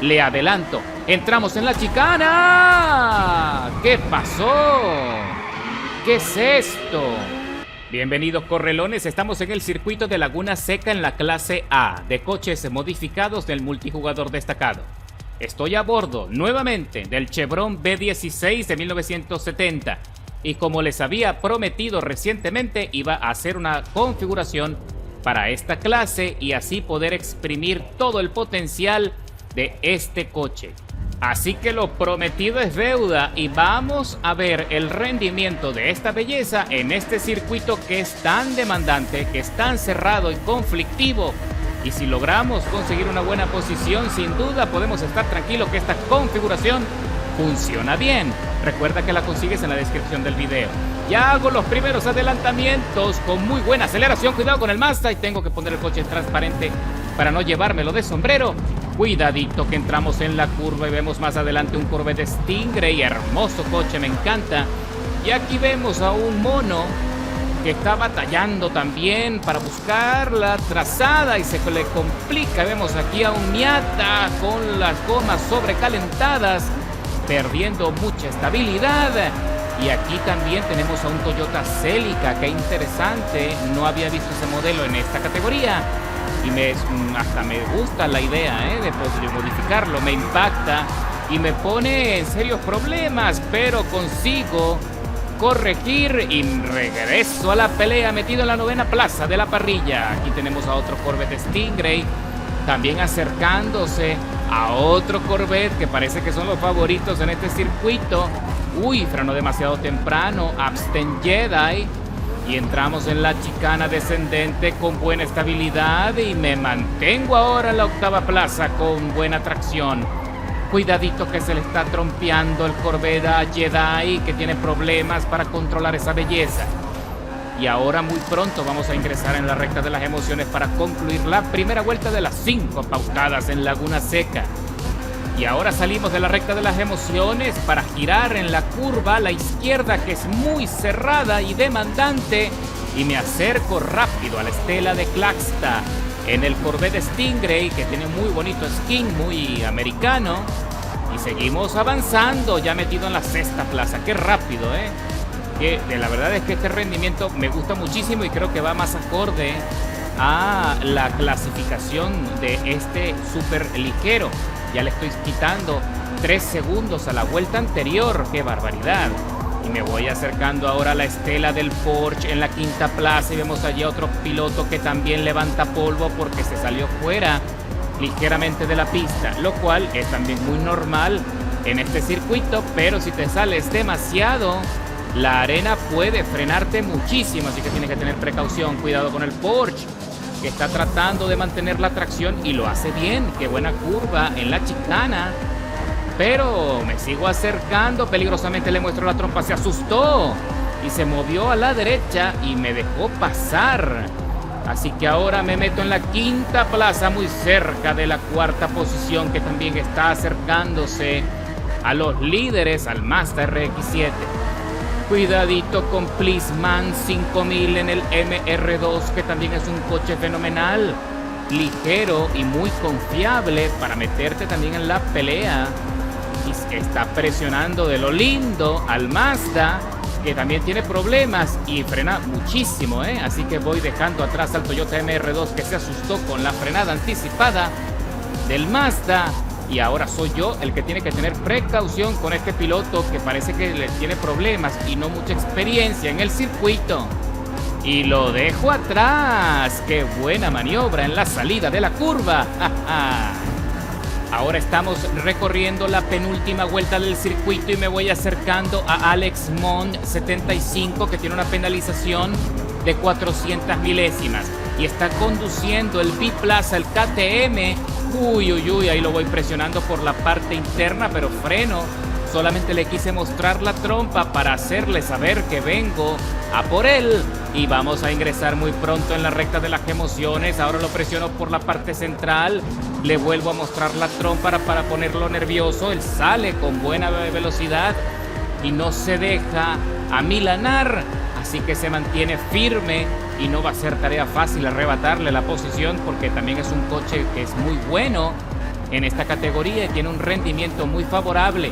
Le adelanto. Entramos en la chicana. ¿Qué pasó? ¿Qué es esto? Bienvenidos correlones, estamos en el circuito de Laguna Seca en la clase A de coches modificados del multijugador destacado. Estoy a bordo nuevamente del Chevron B16 de 1970 y como les había prometido recientemente iba a hacer una configuración para esta clase y así poder exprimir todo el potencial de este coche. Así que lo prometido es deuda y vamos a ver el rendimiento de esta belleza en este circuito que es tan demandante, que es tan cerrado y conflictivo. Y si logramos conseguir una buena posición, sin duda podemos estar tranquilos que esta configuración funciona bien. Recuerda que la consigues en la descripción del video. Ya hago los primeros adelantamientos con muy buena aceleración. Cuidado con el Mazda y tengo que poner el coche transparente para no llevármelo de sombrero. Cuidadito que entramos en la curva y vemos más adelante un Corvette Stingray. Hermoso coche, me encanta. Y aquí vemos a un mono que está batallando también para buscar la trazada y se le complica. Vemos aquí a un Miata con las gomas sobrecalentadas, perdiendo mucha estabilidad. Y aquí también tenemos a un Toyota Celica, que interesante, no había visto ese modelo en esta categoría. Y hasta me gusta la idea de poder modificarlo, me impacta y me pone en serios problemas, pero consigo corregir y regreso a la pelea metido en la 9ª plaza de la parrilla. Aquí tenemos a otro Corvette Stingray, también acercándose a otro Corvette que parece que son los favoritos en este circuito. Uy, frenó demasiado temprano, Absten Jedi. Y entramos en la chicana descendente con buena estabilidad y me mantengo ahora en la 8ª plaza con buena tracción. Cuidadito que se le está trompeando el Corvette a Jedi, que tiene problemas para controlar esa belleza. Y ahora muy pronto vamos a ingresar en la recta de las emociones para concluir la primera vuelta de las 5 pautadas en Laguna Seca. Y ahora salimos de la recta de las emociones para girar en la curva a la izquierda, que es muy cerrada y demandante, y me acerco rápido a la estela de Claxta en el Corvette Stingray, que tiene muy bonito skin, muy americano. Y seguimos avanzando, ya metido en la 6ª plaza. Qué rápido, que la verdad es que este rendimiento me gusta muchísimo y creo que va más acorde a la clasificación de este súper ligero. Ya le estoy quitando 3 segundos a la vuelta anterior. ¡Qué barbaridad! Y me voy acercando ahora a la estela del Porsche en la 5ª plaza. Y vemos allí a otro piloto que también levanta polvo porque se salió fuera ligeramente de la pista. Lo cual es también muy normal en este circuito. Pero si te sales demasiado, la arena puede frenarte muchísimo. Así que tienes que tener precaución. Cuidado con el Porsche, que está tratando de mantener la tracción y lo hace bien. Qué buena curva en la chicana, pero me sigo acercando peligrosamente. Le muestro la trompa, se asustó y se movió a la derecha y me dejó pasar. Así que ahora me meto en la 5ª plaza, muy cerca de la 4ª posición, que también está acercándose a los líderes, al Mazda RX-7. Cuidadito con Plisman 5000 en el MR2, que también es un coche fenomenal, ligero y muy confiable para meterte también en la pelea. Y está presionando de lo lindo al Mazda, que también tiene problemas y frena muchísimo, Así que voy dejando atrás al Toyota MR2, que se asustó con la frenada anticipada del Mazda. Y ahora soy yo el que tiene que tener precaución con este piloto, que parece que le tiene problemas y no mucha experiencia en el circuito. Y lo dejo atrás. ¡Qué buena maniobra en la salida de la curva! ¡Ja, ja! Ahora estamos recorriendo la penúltima vuelta del circuito y me voy acercando a Alex Mond 75, que tiene una penalización de 400 milésimas. Y está conduciendo el Biplaza, el KTM. Uy, uy, uy, ahí lo voy presionando por la parte interna, pero freno. Solamente le quise mostrar la trompa para hacerle saber que vengo a por él. Y vamos a ingresar muy pronto en la recta de las emociones. Ahora lo presiono por la parte central. Le vuelvo a mostrar la trompa para ponerlo nervioso. Él sale con buena velocidad y no se deja amilanar. Así que se mantiene firme y no va a ser tarea fácil arrebatarle la posición, porque también es un coche que es muy bueno en esta categoría y tiene un rendimiento muy favorable.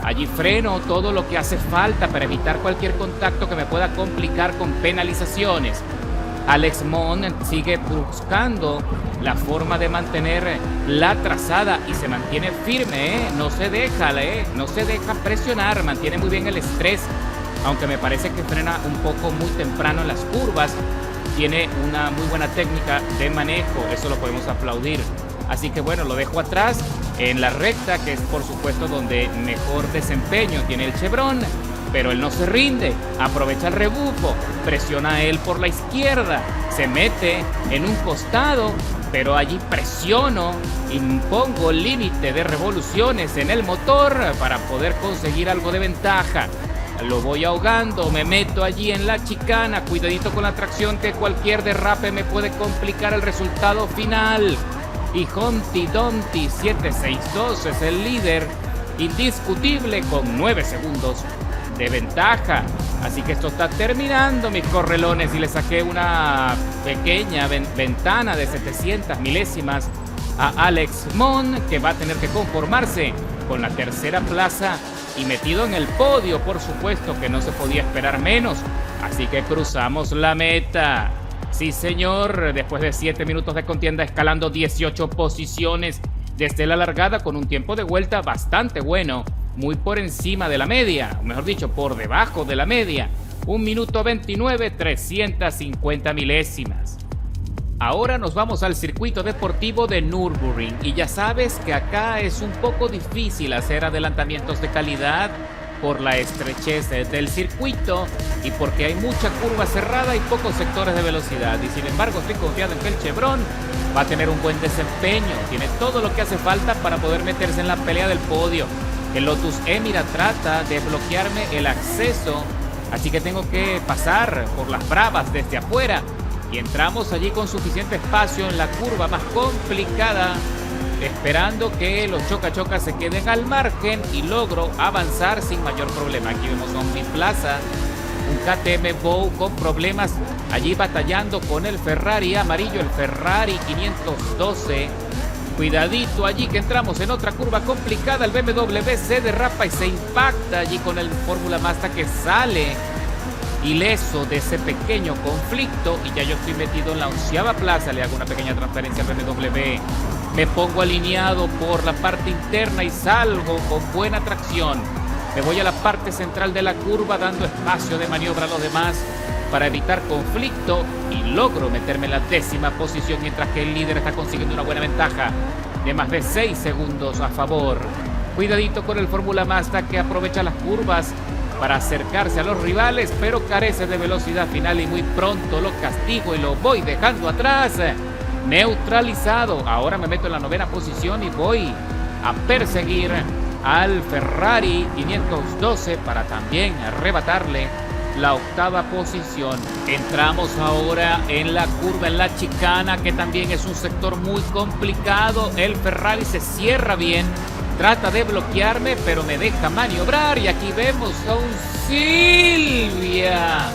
Allí freno todo lo que hace falta para evitar cualquier contacto que me pueda complicar con penalizaciones. Alex Mon sigue buscando la forma de mantener la trazada y se mantiene firme, no se deja presionar, mantiene muy bien el estrés, aunque me parece que frena un poco muy temprano en las curvas. Tiene una muy buena técnica de manejo, eso lo podemos aplaudir. Así que bueno, lo dejo atrás en la recta, que es por supuesto donde mejor desempeño tiene el Chevron, pero él no se rinde, aprovecha el rebufo, presiona a él por la izquierda, se mete en un costado, pero allí presiono, impongo límite de revoluciones en el motor para poder conseguir algo de ventaja. Lo voy ahogando, me meto allí en la chicana, cuidadito con la tracción que cualquier derrape me puede complicar el resultado final. Y Humpty Dumpty 762 es el líder indiscutible con 9 segundos de ventaja. Así que esto está terminando, mis correlones, y le saqué una pequeña ventana de 700 milésimas a Alex Mon, que va a tener que conformarse con la tercera plaza y metido en el podio, por supuesto que no se podía esperar menos. Así que cruzamos la meta. Sí, señor, después de 7 minutos de contienda, escalando 18 posiciones desde la largada con un tiempo de vuelta bastante bueno, muy por encima de la media, mejor dicho, por debajo de la media. 1 minuto 29, 350 milésimas. Ahora nos vamos al circuito deportivo de Nürburgring y ya sabes que acá es un poco difícil hacer adelantamientos de calidad por la estrechez del circuito y porque hay mucha curva cerrada y pocos sectores de velocidad. Y sin embargo estoy confiado en que el Chevron va a tener un buen desempeño, tiene todo lo que hace falta para poder meterse en la pelea del podio. El Lotus Emira trata de bloquearme el acceso, así que tengo que pasar por las bravas desde afuera y entramos allí con suficiente espacio en la curva más complicada, esperando que los choca-chocas se queden al margen y logro avanzar sin mayor problema. Aquí vemos a un biplaza, un KTM Bow con problemas allí batallando con el Ferrari amarillo, el Ferrari 512. Cuidadito allí que entramos en otra curva complicada, el BMW se derrapa y se impacta allí con el Fórmula Mazda, que sale ileso de ese pequeño conflicto y ya yo estoy metido en la 11ª plaza. Le hago una pequeña transferencia al BMW, me pongo alineado por la parte interna y salgo con buena tracción. Me voy a la parte central de la curva dando espacio de maniobra a los demás para evitar conflicto y logro meterme en la 10ª posición, mientras que el líder está consiguiendo una buena ventaja de más de 6 segundos a favor. Cuidadito con el Fórmula Mazda, que aprovecha las curvas para acercarse a los rivales, pero carece de velocidad final y muy pronto lo castigo y lo voy dejando atrás, neutralizado. Ahora me meto en la 9ª posición y voy a perseguir al Ferrari 512 para también arrebatarle la 8ª posición. Entramos ahora en la curva, en la chicana, que también es un sector muy complicado. El Ferrari se cierra bien, trata de bloquearme, pero me deja maniobrar. Y aquí vemos a un Silvia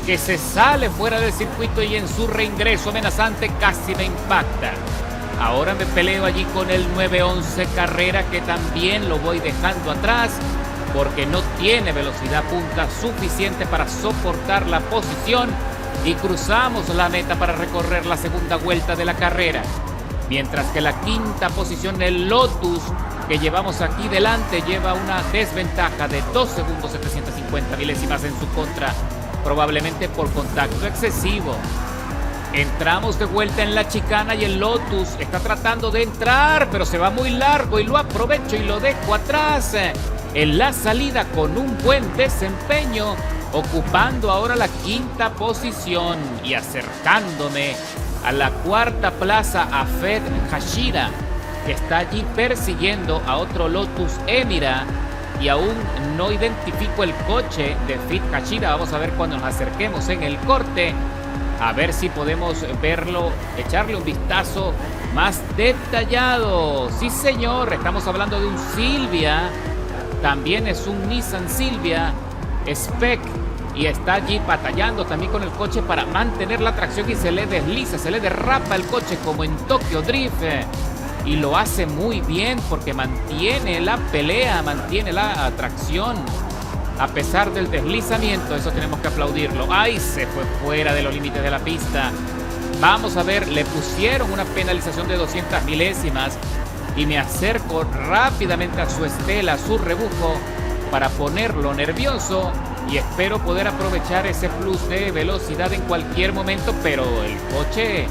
que se sale fuera del circuito y en su reingreso amenazante casi me impacta. Ahora me peleo allí con el 911 Carrera, que también lo voy dejando atrás porque no tiene velocidad punta suficiente para soportar la posición, y cruzamos la meta para recorrer la segunda vuelta de la carrera. Mientras que la 5ª posición, el Lotus, que llevamos aquí delante, lleva una desventaja de 2 segundos 750 milésimas en su contra, probablemente por contacto excesivo. Entramos de vuelta en la chicana y el Lotus está tratando de entrar, pero se va muy largo y lo aprovecho y lo dejo atrás en la salida con un buen desempeño, ocupando ahora la 5ª posición y acercándome a la 4ª plaza a Fed Hashira, que está allí persiguiendo a otro Lotus Emira y aún no identifico el coche de Fed Hashira. Vamos a ver cuando nos acerquemos en el corte, a ver si podemos verlo, echarle un vistazo más detallado. Sí, señor, estamos hablando de un Silvia, también es un Nissan Silvia Spec, y está allí batallando también con el coche para mantener la tracción y se le desliza, se le derrapa el coche como en Tokyo Drift. y lo hace muy bien porque mantiene la pelea, mantiene la atracción. A pesar del deslizamiento, eso tenemos que aplaudirlo. ¡Ay! Se fue fuera de los límites de la pista. Vamos a ver, le pusieron una penalización de 200 milésimas y me acerco rápidamente a su estela, a su rebufo, para ponerlo nervioso y espero poder aprovechar ese plus de velocidad en cualquier momento, pero el coche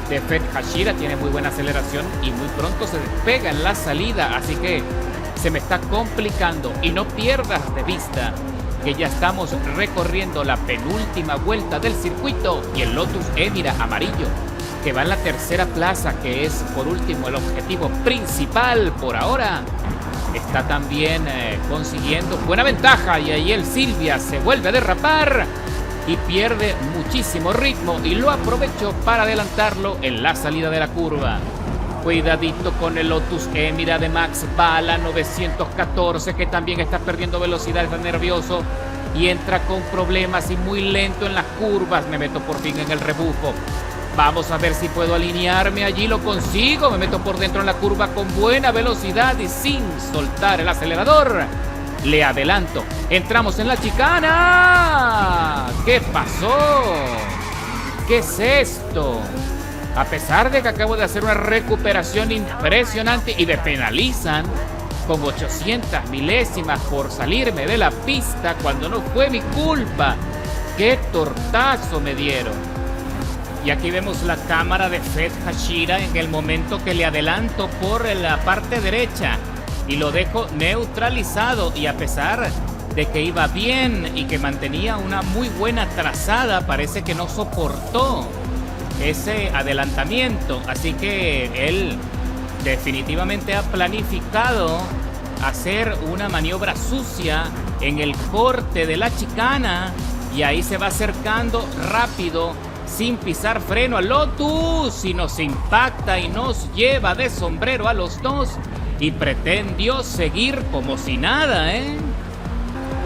de Feth Hashira tiene muy buena aceleración y muy pronto se despega en la salida, así que se me está complicando. Y no pierdas de vista que ya estamos recorriendo la penúltima vuelta del circuito y el Lotus Emira amarillo, que va en la tercera plaza, que es por último el objetivo principal por ahora, está también consiguiendo buena ventaja, y ahí el Silvia se vuelve a derrapar y pierde muchísimo ritmo y lo aprovecho para adelantarlo en la salida de la curva. Cuidadito con el Lotus Emira de Max Bala 914, que también está perdiendo velocidad, está nervioso y entra con problemas y muy lento en las curvas. Me meto por fin en el rebufo. Vamos a ver si puedo alinearme. Allí lo consigo. Me meto por dentro en la curva con buena velocidad y sin soltar el acelerador. Le adelanto. Entramos en la chicana. ¿Qué pasó? ¿Qué es esto? A pesar de que acabo de hacer una recuperación impresionante y me penalizan con 800 milésimas por salirme de la pista cuando no fue mi culpa. ¡Qué tortazo me dieron! Y aquí vemos la cámara de Feth Hashira en el momento que le adelanto por la parte derecha y lo dejo neutralizado, y a pesar de que iba bien y que mantenía una muy buena trazada, parece que no soportó ese adelantamiento, así que él definitivamente ha planificado hacer una maniobra sucia en el corte de la chicana y ahí se va acercando rápido sin pisar freno al Lotus y nos impacta y nos lleva de sombrero a los dos y pretendió seguir como si nada,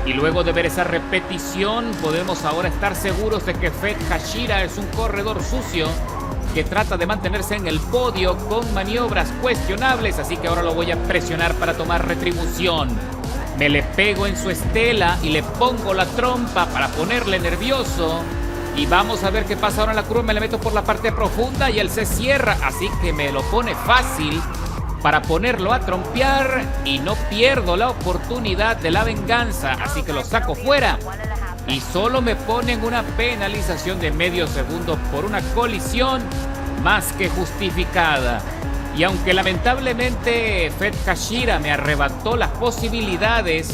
Y luego de ver esa repetición, podemos ahora estar seguros de que Feth Hashira es un corredor sucio que trata de mantenerse en el podio con maniobras cuestionables, así que ahora lo voy a presionar para tomar retribución. Me le pego en su estela y le pongo la trompa para ponerle nervioso. Y vamos a ver qué pasa ahora en la curva. Me le meto por la parte profunda y él se cierra, así que me lo pone fácil para ponerlo a trompear y no pierdo la oportunidad de la venganza, así que lo saco fuera y solo me ponen una penalización de medio segundo por una colisión más que justificada. Y aunque lamentablemente Feth Hashira me arrebató las posibilidades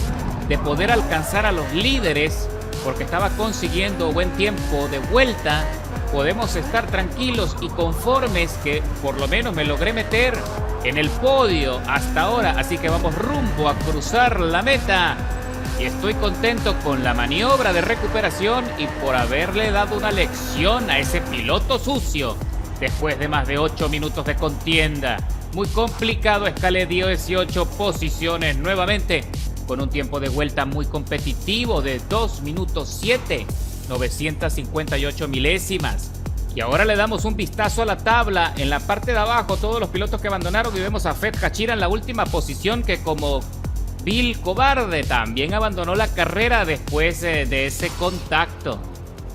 de poder alcanzar a los líderes porque estaba consiguiendo buen tiempo de vuelta, podemos estar tranquilos y conformes que por lo menos me logré meter en el podio hasta ahora, así que vamos rumbo a cruzar la meta y estoy contento con la maniobra de recuperación y por haberle dado una lección a ese piloto sucio después de más de 8 minutos de contienda. Muy complicado, escalé 18 posiciones nuevamente con un tiempo de vuelta muy competitivo de 2 minutos 7, 958 milésimas. Y ahora le damos un vistazo a la tabla. En la parte de abajo, todos los pilotos que abandonaron, y vemos a Feth Hashira en la última posición, que como vil cobarde también abandonó la carrera después de ese contacto.